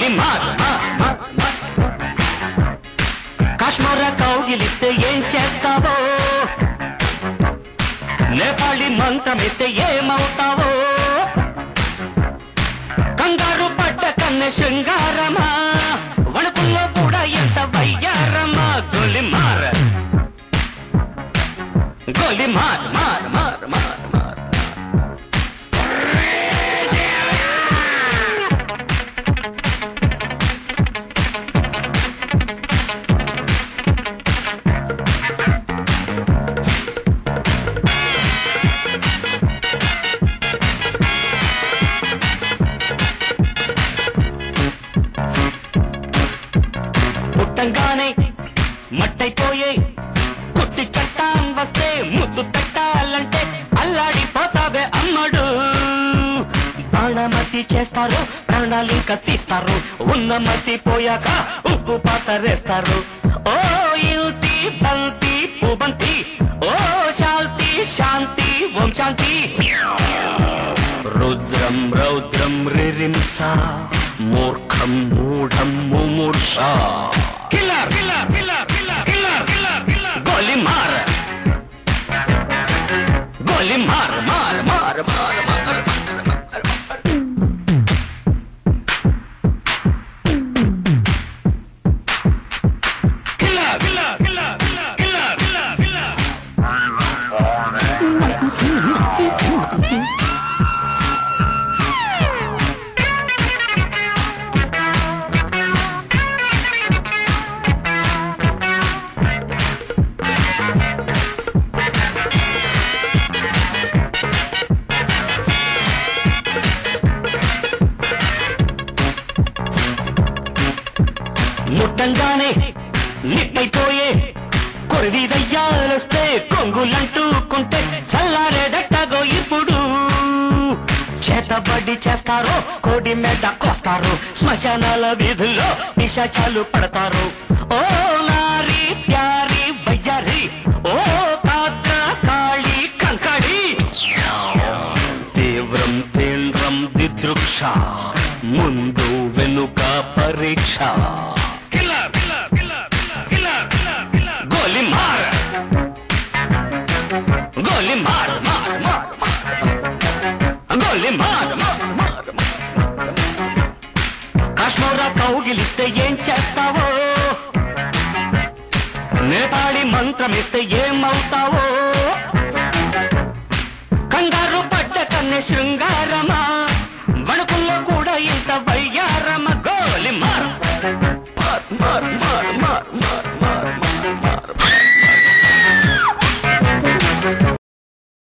గోలి మార్ కాశ్మీర కౌగిలిస్తే ఏం చేస్తావో నేపాళి మంత్రమిస్తే ఏమవుతావో కంగారు పడ్డ కన్నె శృంగారమా వణుకుల్లో కూడా ఎంత వయ్యారమా గోలి మార్ గోలి మార్ మార్ మార్ మార్ మార్ పుట్టంగానే మట్టైపోయే కొట్టి చట్టాం వస్తే ముద్దు పెట్టాలంటే అల్లాడిపోతావే అమ్మడు బాణమతి చేస్తారు ప్రాణాలింక తీస్తారు ఉన్న మతి పోయాక ఉప్పు పాతరేస్తారు ఓ యుతి బంతి పుబంతి ఓ శాంతి శాంతి ఓం శాంతి రుద్రం రౌద్రం రిరింస మూర్ఖం మూఢం ముమూర్ష killer killer killer killer killer killer killer గోలి మార్ గోలి మార్ మార్ మార్ మార్ మార్ killer killer killer killer killer killer ముట్టంగానే నిప్పైపోయే కొరివి దయ్యాలొస్తే కొంగులంటూకుంటే చల్లారేదట్టగో ఇప్పుడు చేతబడి చేస్తారో కోడి మీద కోస్తారు శ్మశానాల వీధుల్లో పిశాచాలు పడతారు ఓ నారి ప్యారి వయ్యారి ఓ కాత్ర కాళి కంకడి తీవ్రం తీవ్రం దిదృక్ష ముందు వెనుక పరీక్ష గోలి మార్ గోలి మార్ మార్ మార్ గోలి మార్ మార్ మార్ కాశ్మీర కౌగిలిస్తే ఏం చేస్తావో నేపాళి మంత్రమిస్తే ఏమవుతావో కంగారు పడ్డ కన్నె శృంగారమా